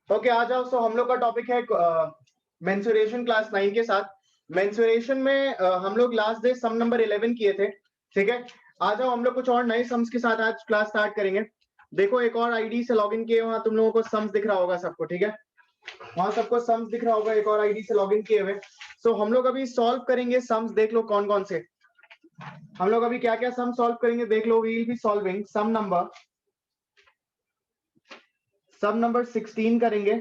Okay, आ जाओ। सो हम लोग का टॉपिक है मेंसुरेशन क्लास 9 के साथ। मेंसुरेशन में हम लोग लास्ट डे सम नंबर 11 किए थे, ठीक है। आ जाओ, हम लोग कुछ और नए सम्स के साथ आज क्लास स्टार्ट करेंगे। देखो, एक और आईडी से लॉगिन किए, वहां तुम लोगों को सम्स दिख रहा होगा सबको, ठीक है। वहां सबको सम्स दिख रहा होगा, एक और आईडी से लॉगिन किए हुए। सो हम लोग अभी सॉल्व करेंगे सम्स। देख लो कौन कौन से हम लोग अभी क्या क्या सम सॉल्व करेंगे, देख लो। We will be solving sum number 16 करेंगे,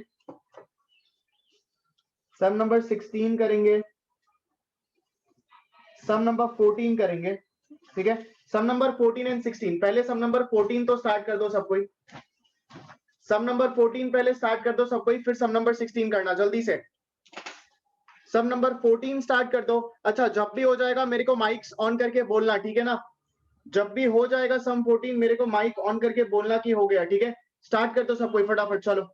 सम नंबर 16 करेंगे, सम नंबर 14 करेंगे, ठीक है। सम नंबर 14 एंड 16। पहले सम नंबर 14 तो स्टार्ट कर दो सब कोई। सम नंबर 14 पहले स्टार्ट कर दो सब कोई, फिर सम नंबर 16 करना जल्दी से। सम नंबर 14 स्टार्ट कर दो। अच्छा, जब भी हो जाएगा मेरे को माइक्स ऑन करके बोलना, ठीक है ना। जब भी हो जाएगा सम 14 मेरे को माइक ऑन करके बोलना कि हो गया, ठीक है। स्टार्ट कर दो सब कोई फटाफट, चलो।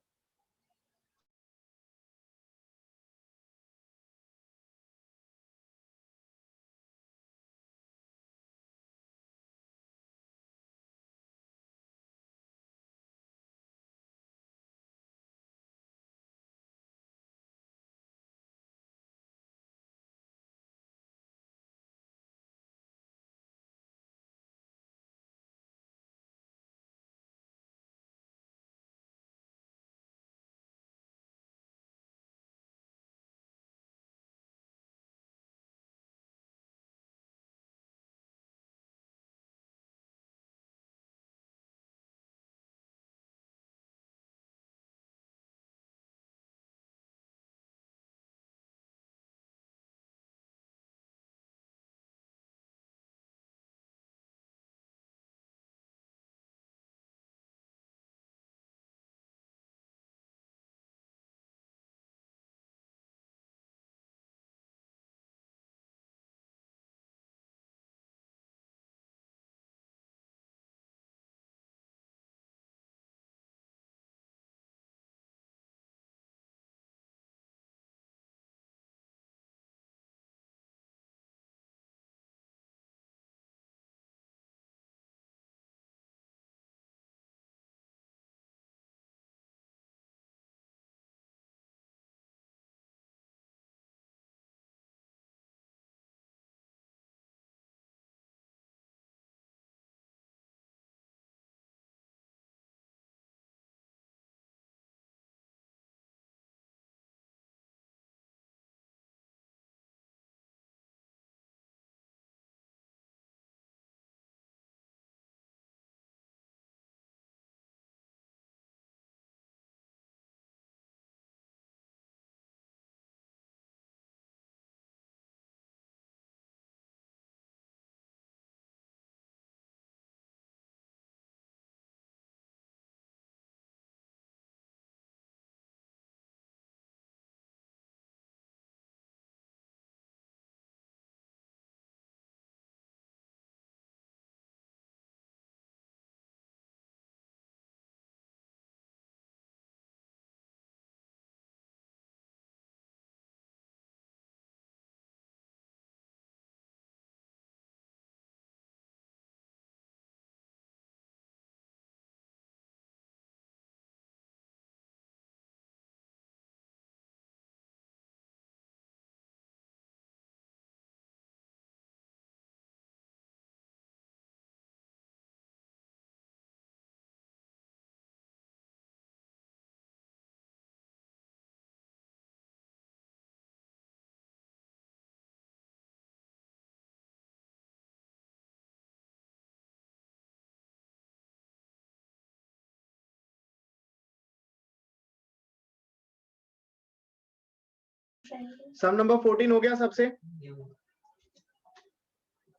सम नंबर 14 हो गया सबसे?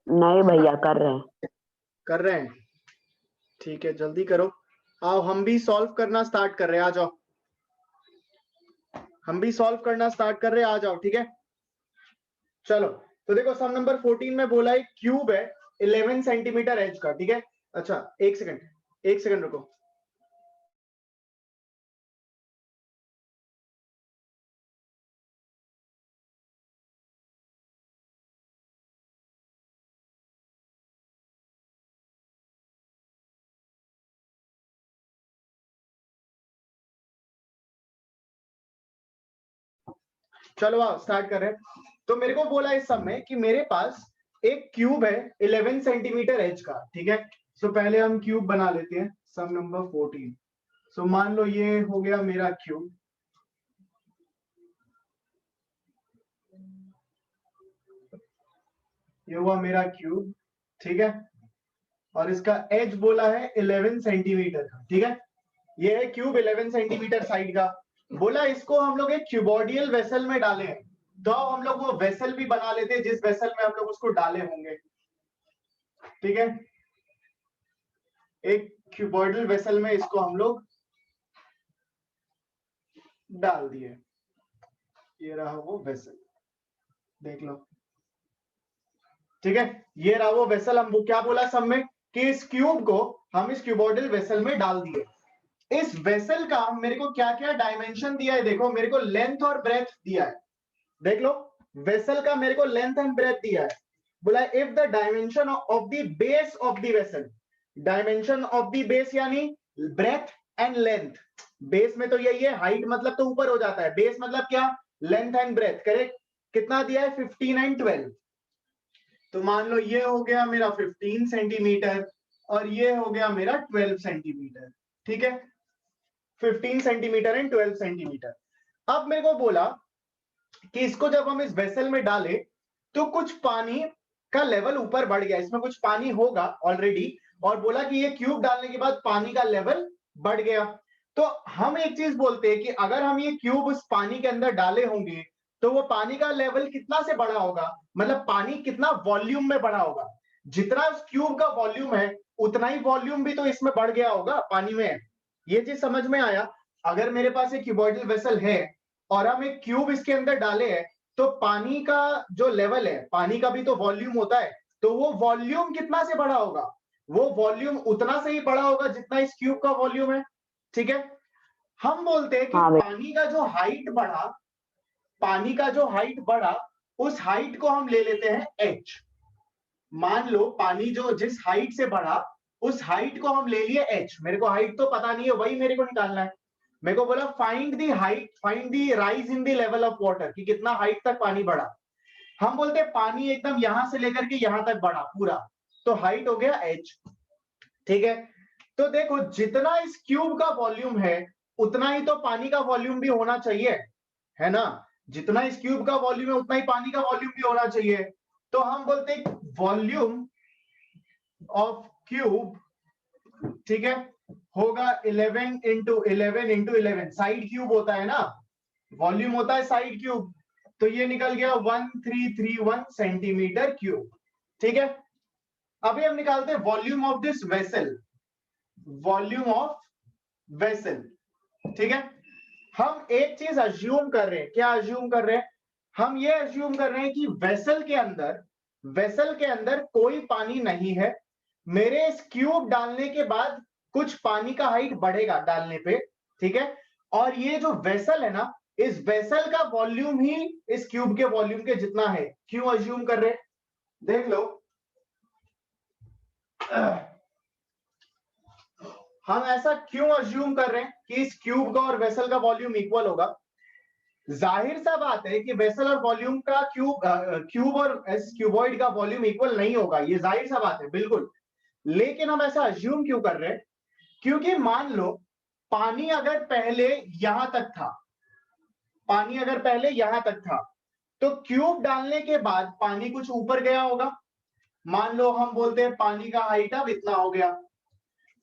नहीं भैया, कर रहे हैं। कर रहे हैं, ठीक है, जल्दी करो। आओ, हम भी सॉल्व करना स्टार्ट कर रहे हैं, आ जाओ। हम भी सॉल्व करना स्टार्ट कर रहे हैं, आ जाओ, ठीक है। चलो, तो देखो सम नंबर 14 में बोला है क्यूब है 11 सेंटीमीटर एज का, ठीक है। अच्छा, एक सेकंड, एक सेकंड रुको। चलो आओ स्टार्ट कर रहे हैं। तो मेरे को बोला इस सब में कि मेरे पास एक क्यूब है 11 सेंटीमीटर एज का, ठीक है। सो पहले हम क्यूब बना लेते हैं, सम नंबर 14। सो मान लो ये हो गया मेरा क्यूब, ये हुआ मेरा क्यूब, ठीक है। और इसका एज बोला है 11 सेंटीमीटर का, ठीक है। ये है क्यूब 11 सेंटीमीटर साइड का। बोला इसको हम लोग एक क्यूबॉडियल वेसल में डाले हैं, तो अब हम लोग वो वेसल भी बना लेते हैं जिस वेसल में हम लोग उसको डाले होंगे, ठीक है। एक क्यूबॉइडल वेसल में इसको हम लोग डाल दिए, ये रहा वो वेसल, देख लो, ठीक है। ये रहा वो वेसल। हम वो क्या बोला सब में कि इस क्यूब को हम इस क्यूबॉइडल वेसल में डाल दिए। इस वेसल का मेरे को क्या क्या डायमेंशन दिया है, देखो मेरे को लेंथ और ब्रेथ दिया है, देख लो। वेसल का मेरे को लेंथ एंड ब्रेथ दिया है। बोला if the dimension of the base of the vessel, dimension of the base यानी ब्रेथ एंड लेंथ। बेस में तो यही है, हाइट मतलब तो ऊपर हो जाता है, बेस मतलब क्या, लेंथ एंड ब्रेथ, करेक्ट। कितना दिया है, 15 एंड 12। तो मान लो ये हो गया मेरा 15 सेंटीमीटर और ये हो गया मेरा 12 सेंटीमीटर, ठीक है। 15 सेंटीमीटर एंड 12 सेंटीमीटर। अब मेरे को बोला कि इसको जब हम इस वेसल में डाले तो कुछ पानी का लेवल ऊपर बढ़ गया, इसमें कुछ पानी होगा ऑलरेडी, और बोला कि ये क्यूब डालने के बाद पानी का लेवल बढ़ गया। तो हम एक चीज बोलते हैं कि अगर हम ये क्यूब उस पानी के अंदर डाले होंगे तो वो पानी का लेवल कितना से बढ़ा होगा, मतलब पानी कितना वॉल्यूम में बढ़ा होगा। जितना उस क्यूब का वॉल्यूम है उतना ही वॉल्यूम भी तो इसमें बढ़ गया होगा पानी में। ये चीज समझ में आया। अगर मेरे पास एक क्यूबॉइडल वेसल है और हम एक क्यूब इसके अंदर डाले हैं, तो पानी का जो लेवल है, पानी का भी तो वॉल्यूम होता है, तो वो वॉल्यूम कितना से बढ़ा होगा, वो वॉल्यूम उतना से ही बढ़ा होगा जितना इस क्यूब का वॉल्यूम है, ठीक है। हम बोलते हैं कि हाँ भैया। पानी का जो हाइट बढ़ा, पानी का जो हाइट बढ़ा, उस हाइट को हम ले लेते हैं एच। मान लो पानी जो जिस हाइट से बढ़ा उस हाइट को हम ले लिए एच। मेरे को हाइट तो पता नहीं है, वही मेरे को निकालना है। मेरे को बोला find the height, find the rise in the level of water, कि कितना हाइट तक पानी बढ़ा। हम बोलते हैं पानी एकदम यहां से लेकर के यहां तक बढ़ा पूरा, तो हाइट हो गया एच, ठीक है। तो देखो जितना इस क्यूब का वॉल्यूम है उतना ही तो पानी का वॉल्यूम भी होना चाहिए, है ना। जितना इस क्यूब का वॉल्यूम है उतना ही पानी का वॉल्यूम भी होना चाहिए। तो हम बोलते हैं वॉल्यूम ऑफ क्यूब, ठीक है, होगा 11 इंटू 11 इंटू 11। साइड क्यूब होता है ना, वॉल्यूम होता है साइड क्यूब, तो ये निकल गया 1331 सेंटीमीटर क्यूब, ठीक है। अभी हम निकालते हैं volume of this vessel, volume of vessel, ठीक है। हम एक चीज अज्यूम कर रहे हैं, क्या अज्यूम कर रहे हैं, हम ये अज्यूम कर रहे हैं कि वेसल के अंदर, वेसल के अंदर कोई पानी नहीं है। मेरे इस क्यूब डालने के बाद कुछ पानी का हाइट बढ़ेगा डालने पे, ठीक है। और ये जो वेसल है ना, इस वेसल का वॉल्यूम ही इस क्यूब के वॉल्यूम के जितना है। क्यों अज्यूम कर रहे हैं, देख लो। हम ऐसा क्यों अज्यूम कर रहे हैं कि इस क्यूब का और वेसल का वॉल्यूम इक्वल होगा। जाहिर सा बात है कि वेसल और वॉल्यूम का क्यूब और इस क्यूबॉइड का वॉल्यूम इक्वल नहीं होगा, ये जाहिर सा बात है बिल्कुल। लेकिन हम ऐसा अज्यूम क्यों कर रहे हैं, क्योंकि मान लो पानी अगर पहले यहां तक था, पानी अगर पहले यहां तक था, तो क्यूब डालने के बाद पानी कुछ ऊपर गया होगा। मान लो हम बोलते हैं पानी का हाइट अब इतना हो गया,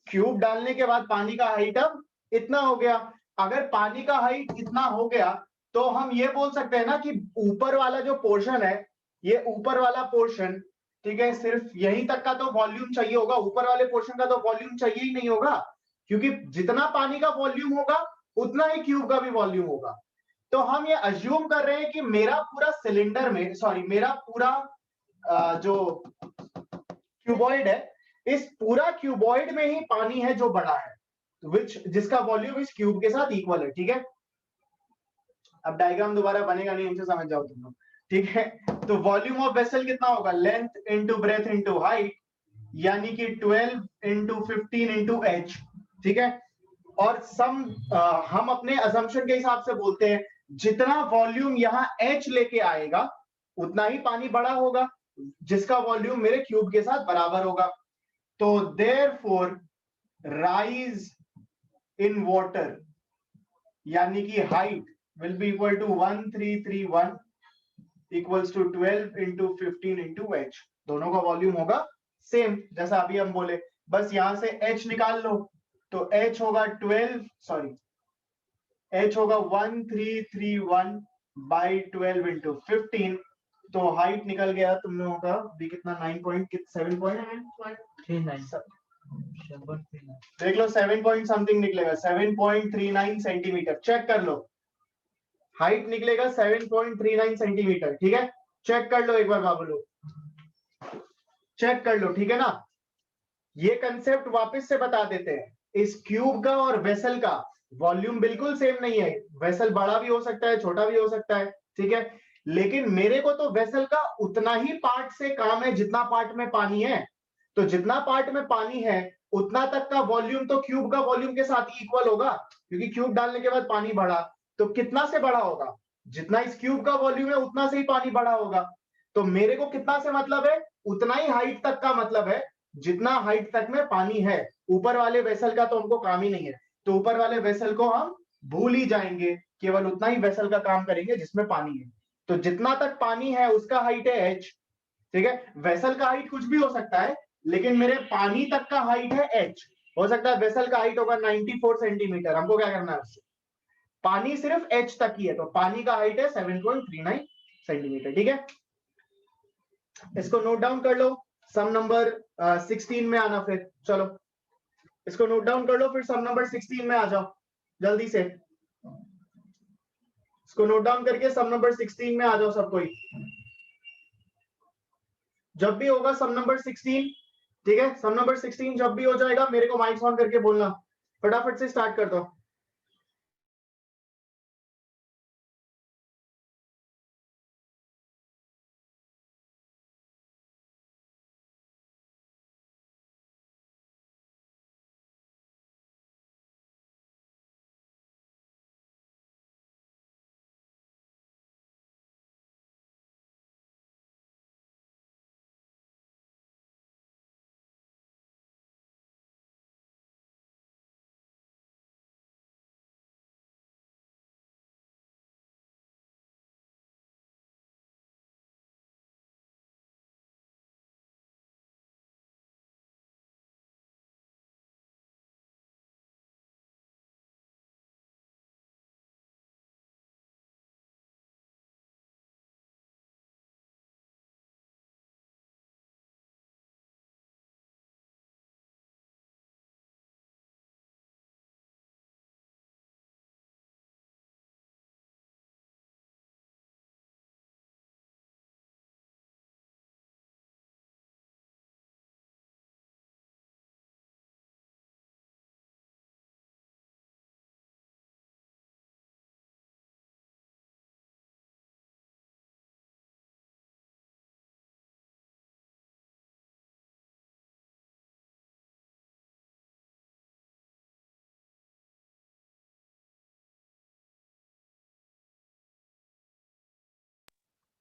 क्यूब डालने के बाद पानी का हाइट अब इतना हो गया। अगर पानी का हाइट इतना हो गया तो हम ये बोल सकते हैं ना कि ऊपर वाला जो पोर्शन है, ये ऊपर वाला पोर्शन, ठीक है, सिर्फ यहीं तक का तो वॉल्यूम चाहिए होगा, ऊपर वाले पोर्शन का तो वॉल्यूम चाहिए ही नहीं होगा, क्योंकि जितना पानी का वॉल्यूम होगा उतना ही क्यूब का भी वॉल्यूम होगा। तो हम ये अज्यूम कर रहे हैं कि मेरा पूरा सिलेंडर में, सॉरी मेरा पूरा जो क्यूबॉइड है, इस पूरा क्यूबॉइड में ही पानी है जो बड़ा है, जिसका वॉल्यूम इस क्यूब के साथ इक्वल है, ठीक है। अब डायग्राम दोबारा बनेगा नहीं, हमसे समझ जाओ तुम लोग, ठीक है। तो वॉल्यूम ऑफ वेसल कितना होगा, length into breadth into height, यानी कि 12 इंटू 15 इंटू एच, ठीक है। और सम हम अपने असम्पशन के हिसाब से बोलते हैं, जितना वॉल्यूम यहाँ H लेके आएगा उतना ही पानी बड़ा होगा, जिसका वॉल्यूम मेरे क्यूब के साथ बराबर होगा। तो देयरफॉर राइज इन वाटर यानी कि height will be equal to 1331 equals to 12 into 15 into H। दोनों का वॉल्यूम होगा सेम, जैसा अभी हम बोले, बस यहां से H निकाल लो। तो H होगा 1331 बाई 12 इंटू 15। तो हाइट निकल गया तुम लोगों का भी कितना, 7.39 देख लो, 7 पॉइंट समथिंग निकलेगा, 7.39 सेंटीमीटर। चेक कर लो, हाइट निकलेगा 7.39 सेंटीमीटर। ठीक है, चेक कर लो एक बार बाबू लोग, चेक कर लो, ठीक है ना। ये कंसेप्ट वापस से बता देते हैं, इस क्यूब का और वेसल का वॉल्यूम बिल्कुल सेम नहीं है। वेसल बड़ा भी हो सकता है, छोटा भी हो सकता है, ठीक है, लेकिन मेरे को तो वेसल का उतना ही पार्ट से काम है जितना पार्ट में पानी है। तो जितना पार्ट में पानी है उतना तक का वॉल्यूम तो क्यूब का वॉल्यूम के साथ इक्वल होगा, क्योंकि क्यूब डालने के बाद पानी बढ़ा। तो कितना से बड़ा होगा, जितना इस क्यूब का वॉल्यूम है उतना से ही पानी बढ़ा होगा। तो मेरे को कितना से मतलब है, उतना ही हाइट तक का मतलब है जितना हाइट तक में पानी है। ऊपर वाले वेसल का तो हमको काम ही नहीं है, तो ऊपर वाले वेसल को हम भूल ही जाएंगे, केवल उतना ही वेसल का काम करेंगे जिसमें पानी है। तो जितना तक पानी है उसका हाइट है H, ठीक है। वेसल का हाइट कुछ भी हो सकता है, लेकिन मेरे पानी तक का हाइट है H। हो सकता है वेसल का हाइट होगा 94 सेंटीमीटर, हमको क्या करना है उससे, पानी सिर्फ H तक ही है, तो पानी का हाइट है 7.39 सेंटीमीटर। ठीक है, इसको नोट डाउन कर लो। सम नंबर 16 में आना, फिर चलो इसको नोट डाउन कर लो, फिर सम नंबर 16 में आ जाओ जल्दी से। इसको नोट डाउन करके सम नंबर 16 में आ जाओ सब कोई। जब भी होगा सम नंबर 16, ठीक है, सम नंबर 16 जब भी हो जाएगा मेरे को माइक ऑन करके बोलना, फटाफट से स्टार्ट कर दो।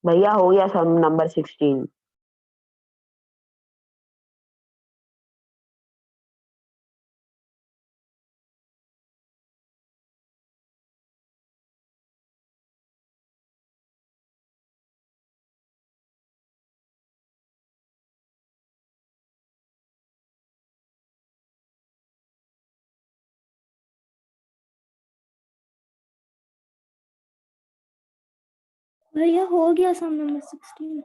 भैया हो गया सम नंबर 16। भैया हो गया सम नंबर 16।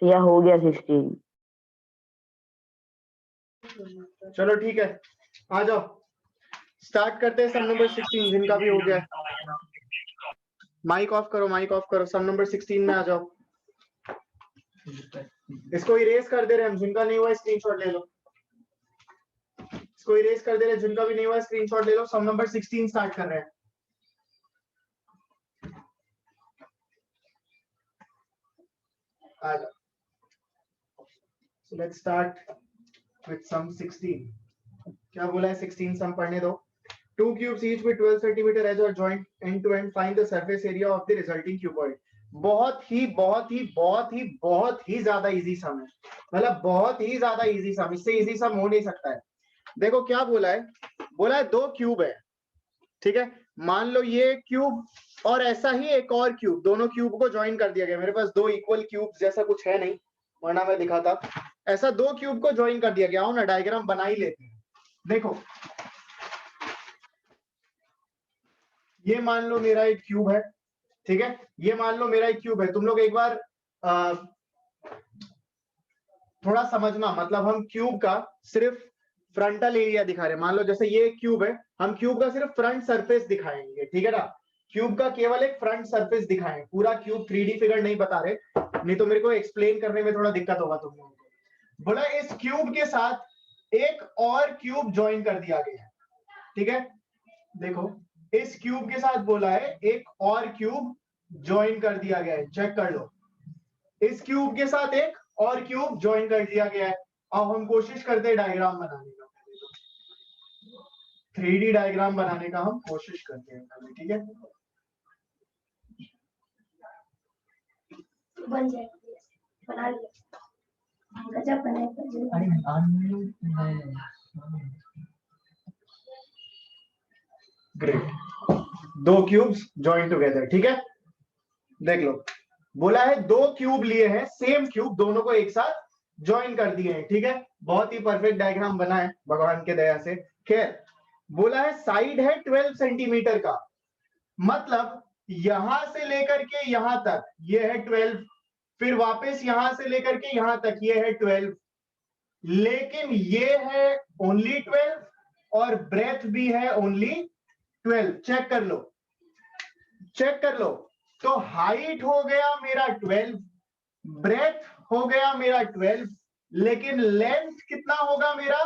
भैया हो गया 16। चलो ठीक है, आ जाओ स्टार्ट करते हैं सम नंबर 16, जिनका भी हो गया। माइक ऑफ करो, माइक ऑफ करो, सम नंबर 16 में आ जाओ। इसको इरेज कर दे रहे हम, जिनका नहीं हुआ स्क्रीनशॉट ले लो। इसको इरेज कर दे रहे, जिनका भी नहीं हुआ स्क्रीनशॉट ले लो। सम नंबर 16 स्टार्ट कर रहे हैं। आ जाओ, so let's start with sum 16। क्या बोला है 16 सम पढ़ने दो। 2 cubes each with 12 centimeter edge are joined end to end. Find the surface area of the resulting cuboid. बहुत ही ज्यादा इजी सम है, मतलब बहुत ही ज्यादा इजी सम, इससे इजी सम हो नहीं सकता है। देखो क्या बोला है, बोला है 2 क्यूब है, ठीक है, मान लो ये क्यूब और ऐसा ही एक और क्यूब, दोनों क्यूब को ज्वाइन कर दिया गया। मेरे पास 2 इक्वल क्यूब जैसा कुछ है नहीं, वरना मैं दिखाता। ऐसा 2 क्यूब को ज्वाइन कर दिया गया। आओ ना डायग्राम बना ही लेते हैं। देखो ये मान लो मेरा एक क्यूब है, ठीक है, ये मान लो मेरा एक क्यूब है। तुम लोग एक बार थोड़ा समझना, मतलब हम क्यूब का सिर्फ फ्रंटल एरिया दिखा रहे हैं। मान लो जैसे ये एक क्यूब है, हम क्यूब का सिर्फ फ्रंट सरफेस दिखाएंगे, ठीक है ना, क्यूब का केवल एक फ्रंट सरफेस दिखाएं, पूरा क्यूब 3D फिगर नहीं बता रहे, नहीं तो मेरे को एक्सप्लेन करने में थोड़ा दिक्कत होगा तुम लोगों को। बोला इस क्यूब के साथ एक और क्यूब ज्वाइन कर दिया गया है, ठीक है, देखो इस क्यूब के साथ बोला है एक और क्यूब ज्वाइन कर दिया गया है, चेक कर लो, इस क्यूब के साथ एक और क्यूब ज्वाइन कर दिया गया है। अब हम कोशिश करते हैं डायग्राम बनाने का, 3D डायग्राम बनाने का हम कोशिश करते हैं, ठीक है, बन जाएगा, बना लिया, गजब बनेगा। ग्रेट, 2 क्यूब्स ज्वाइन टुगेदर, ठीक है, देख लो बोला है 2 क्यूब लिए हैं, सेम क्यूब, दोनों को एक साथ ज्वाइन कर दिए हैं, ठीक है, बहुत ही परफेक्ट डायग्राम बना है भगवान के दया से। खैर बोला है साइड है 12 सेंटीमीटर का, मतलब यहां से लेकर के यहां तक ये है 12, फिर वापस यहां से लेकर के यहां तक ये है 12, लेकिन ये है ओनली 12 और ब्रेथ भी है ओनली 12। चेक कर लो, चेक कर लो, तो हाइट हो गया मेरा 12, ब्रेथ हो गया मेरा 12, लेकिन लेंथ कितना होगा मेरा,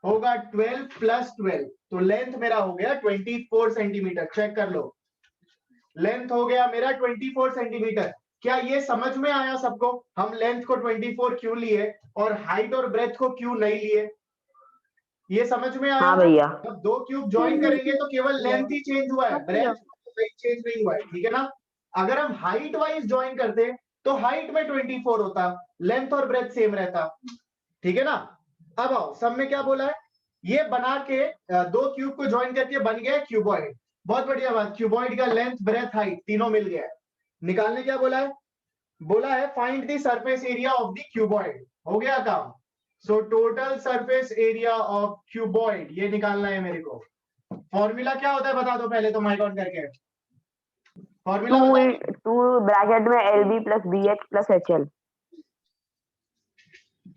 होगा 12 प्लस 12, तो लेंथ मेरा हो गया 24 सेंटीमीटर। चेक कर लो, लेंथ हो गया मेरा 24 सेंटीमीटर। क्या ये समझ में आया सबको, हम लेंथ को 24 क्यों लिए और हाइट और ब्रेथ को क्यों नहीं लिए, ये समझ में आया हाँ ना। भैया। अब 2 क्यूब ज्वाइन करेंगे तो केवल लेंथ ही चेंज हुआ है, ब्रेथ चेंज नहीं हुआ है, ठीक है ना। अगर हम हाइट वाइज ज्वाइन करते तो हाइट में 24 होता, लेंथ और ब्रेथ सेम रहता, ठीक है ना। अब आओ सब में क्या बोला है, ये बना के 2 क्यूब को ज्वाइन करके बन गया क्यूबॉइड। बहुत बढ़िया बात, क्यूबॉइड का लेंथ ब्रेथ हाइट तीनों मिल गया है। निकालने क्या बोला है, बोला है find the surface area of the cuboid, हो गया काम। So total surface area of cuboid ये निकालना है मेरे को। फॉर्मूला क्या होता है बता दो पहले तो, माइक ऑन करके फॉर्मूला बता। 2 ब्रैकेट में LB plus BH plus HL,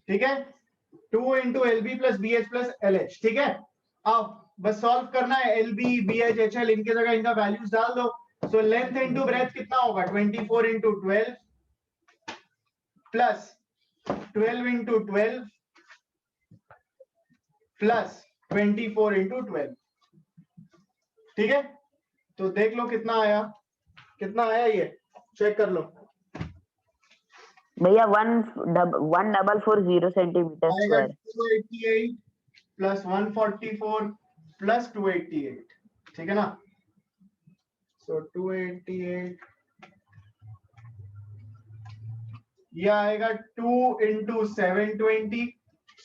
ठीक है, 2 into LB plus BH plus LH, ठीक है। अब बस सॉल्व करना है, LB BH HL इनके जगह इनका वैल्यूज डाल दो। सो लेंथ इंटू ब्रेथ कितना होगा, 24 into 12 plus 12 into 12 plus 24 into 12, ठीक है। तो देख लो कितना आया, कितना आया ये चेक कर लो भैया 1440 सेंटीमीटर स्क्वायर। 288 प्लस 144 प्लस 288, ठीक है ना। सो 288 ये आएगा 2 into 720,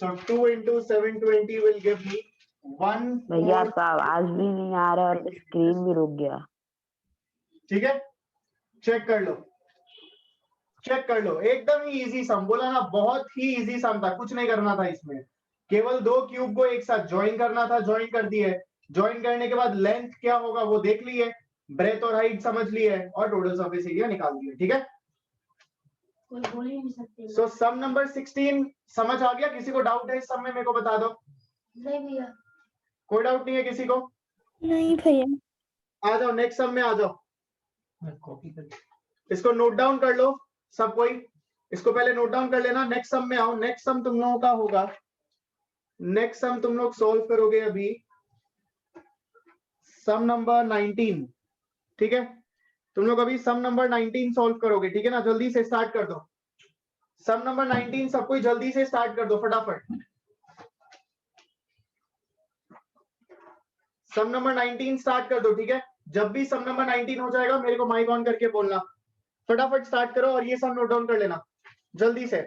so 2 into 720 will give me 1। भैया आपका आवाज भी नहीं आ रहा और स्क्रीन भी रुक गया, ठीक है, चेक कर लो, चेक कर लो, एकदम ही इजी सम, बोला ना बहुत ही इजी सम था, कुछ नहीं करना था इसमें, केवल 2 क्यूब को एक साथ ज्वाइन करना था, ज्वाइन कर दिए, ज्वाइन करने के बाद लेंथ क्या होगा वो देख लिए, ब्रेथ और हाइट समझ लिए और टोटल सरफेस एरिया निकाल दिए, ठीक है। कोई बोल ही नहीं सकते। सो सम नंबर 16 समझ आ गया, किसी को डाउट है इस सम में मेरे को बता दो। नहीं भैया, कोई डाउट नहीं है किसी को, नहीं भैया। आ जाओ नेक्स्ट सम में आ जाओ, कॉपी कर इसको नोट डाउन कर लो सब कोई, इसको पहले नोट डाउन कर लेना। नेक्स्ट सम में आओ, नेक्स्ट सम तुम लोगों का होगा, नेक्स्ट सम तुम लोग सोल्व करोगे अभी सम नंबर 19, ठीक है, तुम लोग अभी सम नंबर 19 सॉल्व करोगे, ठीक है ना। जल्दी से स्टार्ट कर दो सम नंबर 19, सब कोई जल्दी से स्टार्ट कर दो फटाफट। सम नंबर 19 स्टार्ट कर दो, ठीक है। जब भी सम नंबर 19 हो जाएगा मेरे को माइक ऑन करके बोलना। फटाफट स्टार्ट करो और ये सब नोट डाउन कर लेना जल्दी से।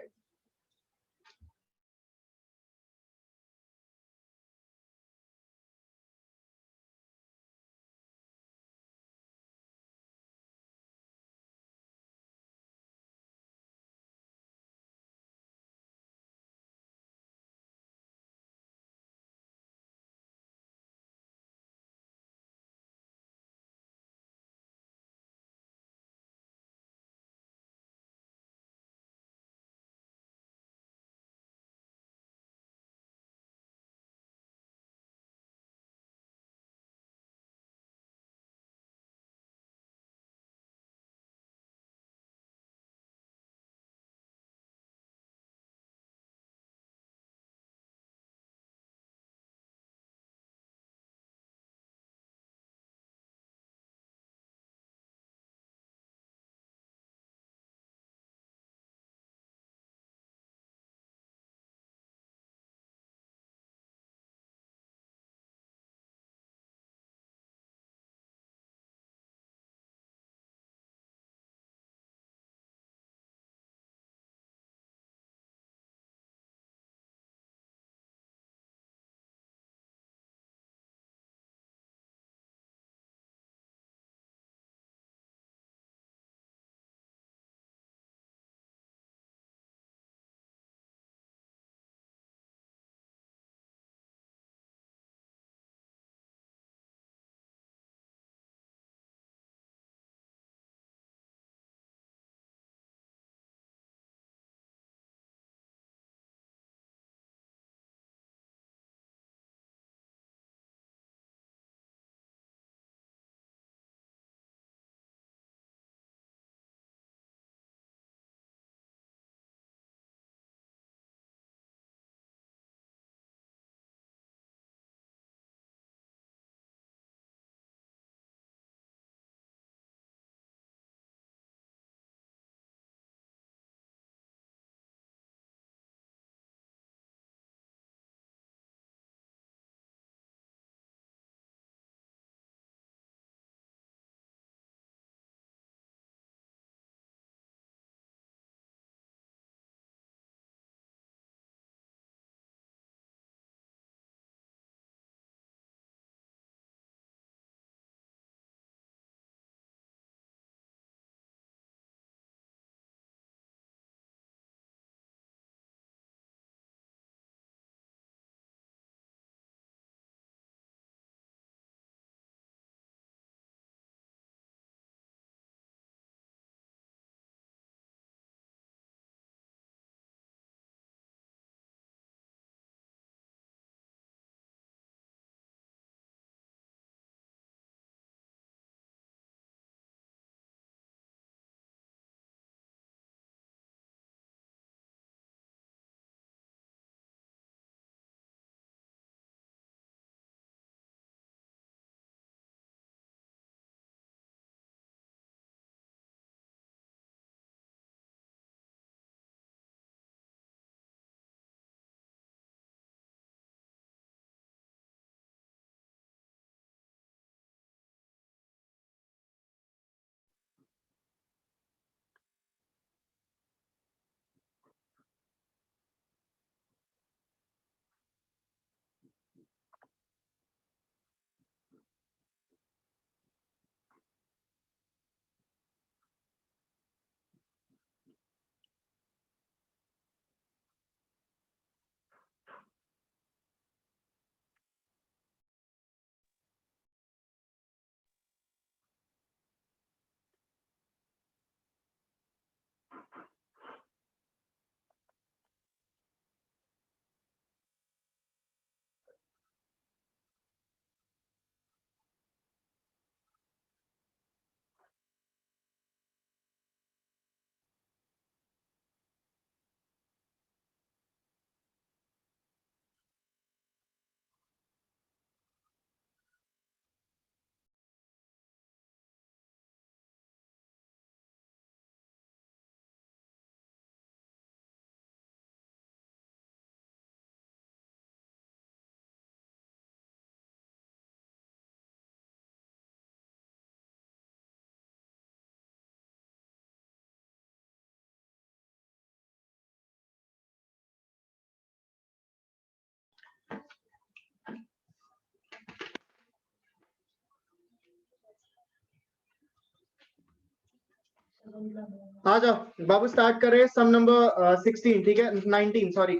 आ जाओ बाबू, स्टार्ट कर रहे हैं सम नंबर 16, ठीक है 19, सॉरी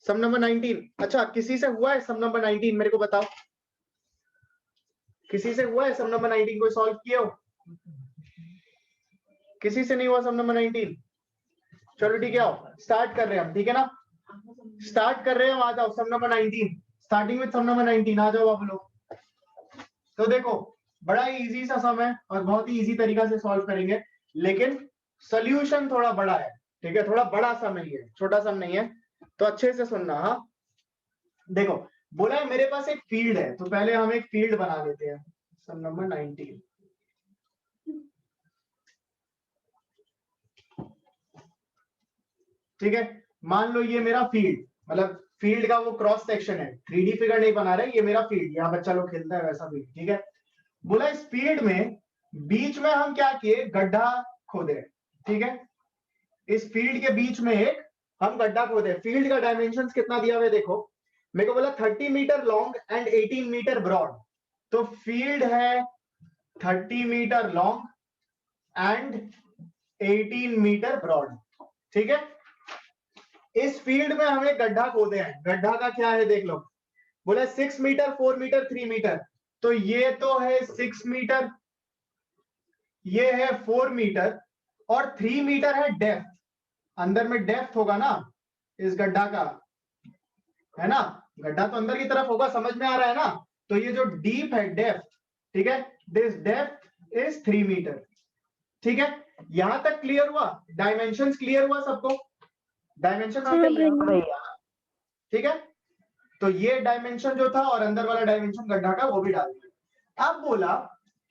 सम नंबर 19। अच्छा, किसी से हुआ है सम नंबर 19? मेरे को बताओ, किसी से हुआ है सम नंबर 19? कोई सॉल्व किए हो? किसी से नहीं हुआ सम नंबर 19? चलो ठीक है, आओ स्टार्ट कर रहे हैं हम, ठीक है ना, स्टार्ट कर रहे हैं हम। आ जाओ sum number 19, starting with sum number 19। आ जाओ आप लोग। तो देखो, बड़ा ही इजी सा सम है और बहुत ही इजी तरीका से सॉल्व करेंगे, लेकिन सोल्यूशन थोड़ा बड़ा है, ठीक है, थोड़ा बड़ा सम है ये, छोटा सम नहीं है, तो अच्छे से सुनना। हाँ देखो, बोला है मेरे पास एक फील्ड है, तो पहले हम एक फील्ड बना लेते हैं। सम नंबर 19, ठीक है, मान लो ये मेरा फील्ड, मतलब फील्ड का वो क्रॉस सेक्शन है, 3D फिगर नहीं बना रहे, ये मेरा फील्ड, यहाँ बच्चा लोग खेलता है वैसा फील्ड, ठीक है। बोला इस फील्ड में बीच में हम क्या किए, गड्ढा खोदे, ठीक है, इस फील्ड के बीच में एक हम गड्ढा खोदे। फील्ड का डायमेंशन कितना दिया हुआ है देखो, मेरे को बोला 30 metre long and 18 metre broad, तो फील्ड है 30 metre long and 18 metre broad, ठीक है। इस फील्ड में हमें गड्ढा खोदे हैं, गड्ढा का क्या है देख लो, बोला 6 मीटर 4 मीटर 3 मीटर, तो ये तो है 6 मीटर, ये है 4 मीटर और 3 मीटर है डेप्थ, अंदर में डेप्थ होगा ना इस गड्ढा का, है ना, गड्ढा तो अंदर की तरफ होगा, समझ में आ रहा है ना। तो ये जो डीप है डेप्थ, ठीक है, दिस डेप्थ इज 3 मीटर, ठीक है। यहां तक क्लियर हुआ, डायमेंशंस क्लियर हुआ सबको, डायमेंशंस हाँ क्लियर, भैया। ठीक है। तो ये डायमेंशन जो था और अंदर वाला डायमेंशन गड्ढा का वो भी डाल दिया। अब बोला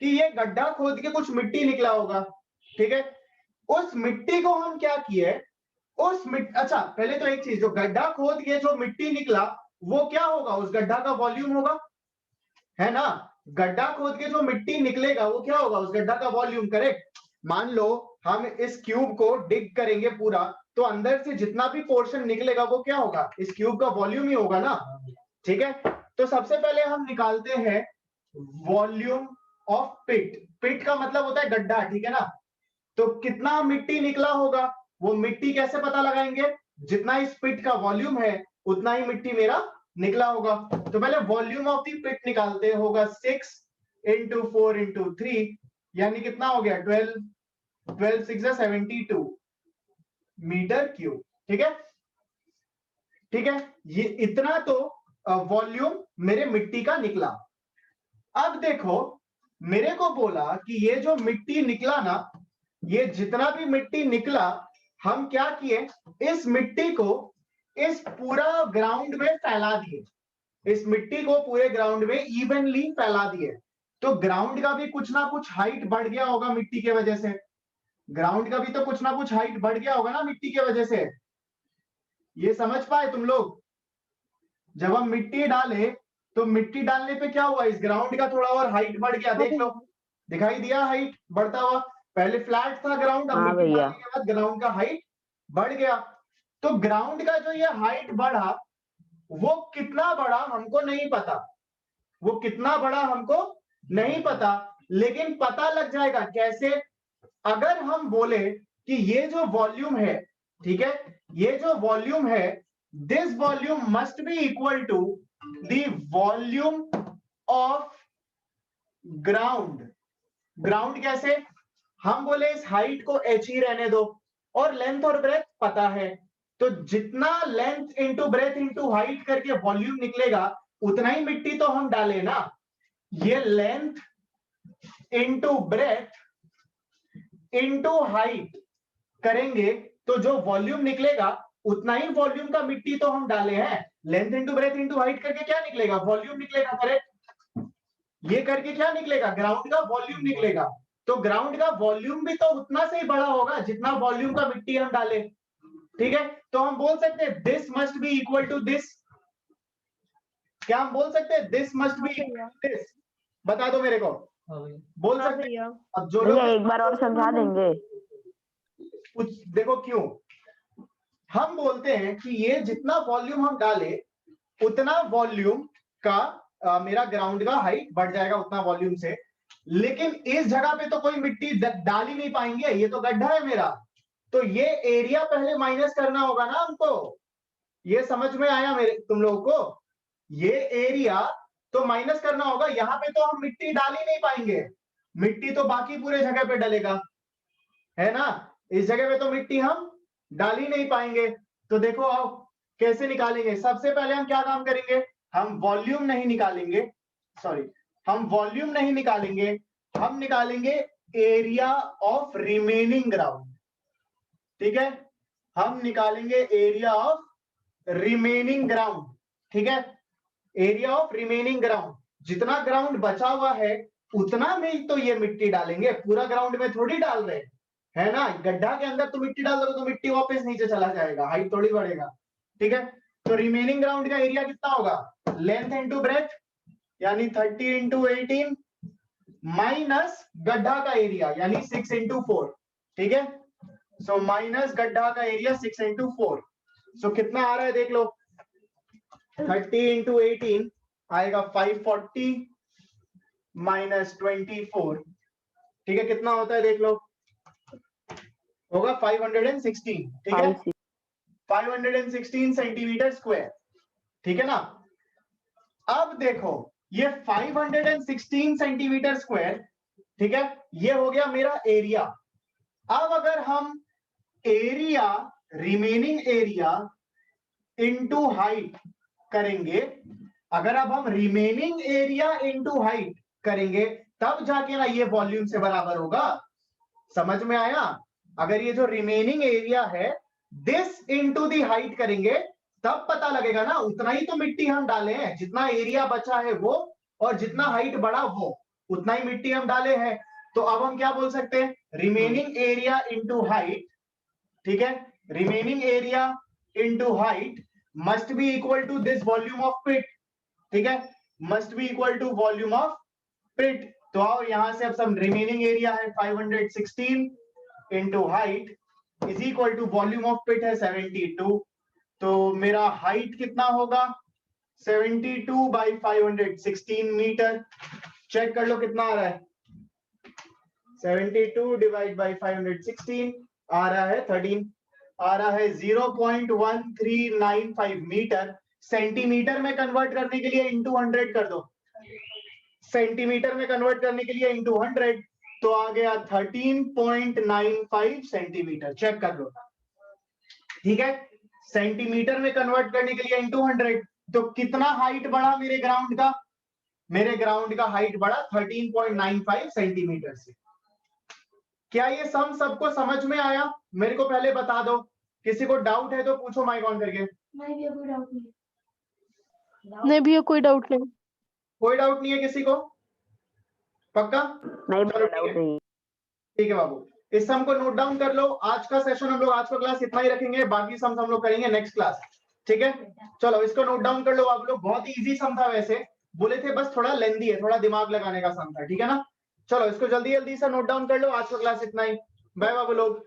कि ये गड्ढा खोद के कुछ मिट्टी निकला होगा, ठीक है, उस मिट्टी को हम क्या किए, उस मिट्टी, अच्छा पहले तो एक चीज, जो गड्ढा खोद के जो मिट्टी निकला वो क्या होगा, उस गड्ढा का वॉल्यूम होगा, है ना। गड्ढा खोद के जो मिट्टी निकलेगा वो क्या होगा, उस गड्ढा का वॉल्यूम, करेक्ट। मान लो हम इस क्यूब को डिग करेंगे पूरा, तो अंदर से जितना भी पोर्शन निकलेगा वो क्या होगा, इस क्यूब का वॉल्यूम ही होगा ना, ठीक है। तो सबसे पहले हम निकालते हैं वॉल्यूम ऑफ पिट, पिट का मतलब होता है गड्ढा, ठीक है ना। तो कितना मिट्टी निकला होगा, वो मिट्टी कैसे पता लगाएंगे, जितना इस पिट का वॉल्यूम है उतना ही मिट्टी मेरा निकला होगा। तो पहले वॉल्यूम ऑफ दी पिट निकालते, होगा 6 इंटू 4 इंटू 3, यानी कितना हो गया 12, 12 6 72 मीटर क्यूब, ठीक है, ठीक है। ये इतना तो वॉल्यूम मेरे मिट्टी का निकला। अब देखो, मेरे को बोला कि ये जो मिट्टी निकला ना, ये जितना भी मिट्टी निकला, हम क्या किए, इस मिट्टी को इस पूरा ग्राउंड में फैला दिए, इस मिट्टी को पूरे ग्राउंड में इवनली फैला दिए। तो ग्राउंड का भी कुछ ना कुछ हाइट बढ़ गया होगा मिट्टी की वजह से, ग्राउंड का भी तो कुछ ना कुछ हाइट बढ़ गया होगा ना मिट्टी की वजह से। ये समझ पाए तुम लोग, जब हम मिट्टी डाले तो मिट्टी डालने पे क्या हुआ, इस ग्राउंड का थोड़ा और हाइट बढ़ गया, देख लो दिखाई दिया हाइट बढ़ता हुआ, पहले फ्लैट था ग्राउंड, अब हाँ मिट्टी भैया। डालने के बाद ग्राउंड का हाइट बढ़ गया। तो ग्राउंड का जो ये हाइट बढ़ा, वो कितना बड़ा हमको नहीं पता, वो कितना बड़ा हमको नहीं पता, लेकिन पता लग जाएगा कैसे, अगर हम बोले कि ये जो वॉल्यूम है, ठीक है, ये जो वॉल्यूम है, this volume must be equal to the volume of ground. Ground कैसे, हम बोले इस हाइट को h ही रहने दो और लेंथ और ब्रेथ पता है, तो जितना length into breadth into height करके वॉल्यूम निकलेगा उतना ही मिट्टी तो हम डाले ना। ये length into breadth into height करेंगे तो जो वॉल्यूम निकलेगा उतना ही वॉल्यूम का मिट्टी तो हम डाले हैं। Length into breadth into height करके क्या निकलेगा, वॉल्यूम निकलेगा, करेक्ट। ये करके क्या निकलेगा, ग्राउंड का वॉल्यूम निकलेगा। तो ग्राउंड का वॉल्यूम भी तो उतना से ही बड़ा होगा जितना वॉल्यूम का मिट्टी हम डाले, ठीक है। तो हम बोल सकते हैं this must be equal to this, क्या हम बोल सकते हैं this must be equal to this, बता दो मेरे को, बोल सकते हैं। अब जो भैया लोग एक बार और समझा देंगे। कुछ देखो क्यों, हम बोलते हैं कि ये जितना वॉल्यूम हम डाले उतना वॉल्यूम का मेरा ग्राउंड का हाइट बढ़ जाएगा उतना वॉल्यूम से। लेकिन इस जगह पे तो कोई मिट्टी डाल ही नहीं पाएंगे, ये तो गड्ढा है मेरा, तो ये एरिया पहले माइनस करना होगा ना हमको। ये समझ में आया मेरे तुम लोगों को? ये एरिया तो माइनस करना होगा। यहाँ पे तो हम मिट्टी डाल ही नहीं पाएंगे, मिट्टी तो बाकी पूरे जगह पे डलेगा, है ना। इस जगह पे तो मिट्टी हम डाल ही नहीं पाएंगे। तो देखो आओ कैसे निकालेंगे। सबसे पहले हम क्या काम करेंगे, हम वॉल्यूम नहीं निकालेंगे, सॉरी हम वॉल्यूम नहीं निकालेंगे, हम निकालेंगे एरिया ऑफ रिमेनिंग ग्राउंड। ठीक है, हम निकालेंगे एरिया ऑफ रिमेनिंग ग्राउंड। ठीक है, एरिया ऑफ रिमेनिंग ग्राउंड, जितना ग्राउंड बचा हुआ है उतना में तो ये मिट्टी डालेंगे, पूरा ग्राउंड में थोड़ी डाल रहे, है ना। गड्ढा के अंदर तो मिट्टी डाल दो तो मिट्टी वापस नीचे चला जाएगा, हाइट थोड़ी बढ़ेगा। ठीक है, तो रिमेनिंग ग्राउंड का एरिया कितना होगा, लेंथ इंटू ब्रेथ, यानी 30 इंटू 18 माइनस गड्ढा का एरिया यानी 6 इंटू 4। ठीक है, सो माइनस गड्ढा का एरिया 6 इंटू 4। सो कितना आ रहा है देख लो, 30 इंटू 18 आएगा 540 माइनस 24। ठीक है, कितना होता है देख लो, होगा 516। ठीक है, 516 सेंटीमीटर स्क्वायर। ठीक है ना। अब देखो ये 516 सेंटीमीटर स्क्वायर, ठीक है, ये हो गया मेरा एरिया। अब अगर हम area, remaining area into height करेंगे, अगर अब हम रिमेनिंग एरिया इनटू हाइट करेंगे तब जाके ना ये वॉल्यूम से बराबर होगा। समझ में आया? अगर ये जो रिमेनिंग एरिया है दिस इनटू दी हाइट करेंगे तब पता लगेगा ना, उतना ही तो मिट्टी हम डाले हैं, जितना एरिया बचा है वो और जितना हाइट बढ़ा वो उतना ही मिट्टी हम डाले हैं। तो अब हम क्या बोल सकते हैं, रिमेनिंग एरिया इनटू हाइट। ठीक है, remaining area into height must be equal to this volume of pit. ठीक है, must be equal to volume of pit. तो आओ यहां से अब सब रिमेनिंग एरिया है 516 into height is equal to volume of pit है 72। तो मेरा हाइट कितना होगा, 72 बाई 516 मीटर। चेक कर लो कितना आ रहा है, 72 डिवाइड बाई 516 आ रहा है 13, आ रहा है 0.1395 मीटर। सेंटीमीटर में कन्वर्ट करने के लिए इंटू 100 कर दो, सेंटीमीटर में कन्वर्ट करने के लिए इंटू 100, तो आ गया 13.95 सेंटीमीटर। चेक कर लो, ठीक है। सेंटीमीटर में कन्वर्ट करने के लिए इंटू 100, तो कितना हाइट बढ़ा मेरे ग्राउंड का, मेरे ग्राउंड का हाइट बढ़ा 13.95 सेंटीमीटर से। क्या ये सम सबको समझ में आया? मेरे को पहले बता दो, किसी को डाउट है तो पूछो माइक ऑन करके। नहीं भैया कोई डाउट नहीं। नहीं भैया कोई डाउट नहीं। कोई डाउट नहीं है किसी को? पक्का? नहीं चलो भैया डाउट नहीं। ठीक है बाबू, इस सम को नोट डाउन कर लो। आज का सेशन हम लोग, आज का क्लास इतना ही रखेंगे, बाकी सम हम लोग करेंगे नेक्स्ट क्लास। ठीक है, चलो इसको नोट डाउन कर लो आप लोग। बहुत ही इजी सम था, वैसे बोले थे बस थोड़ा लेंदी है, थोड़ा दिमाग लगाने का सम था। ठीक है ना, चलो इसको जल्दी जल्दी से नोट डाउन कर लो। आज का क्लास इतना ही, बाय बाबू लोग।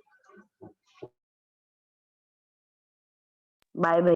Bye bye.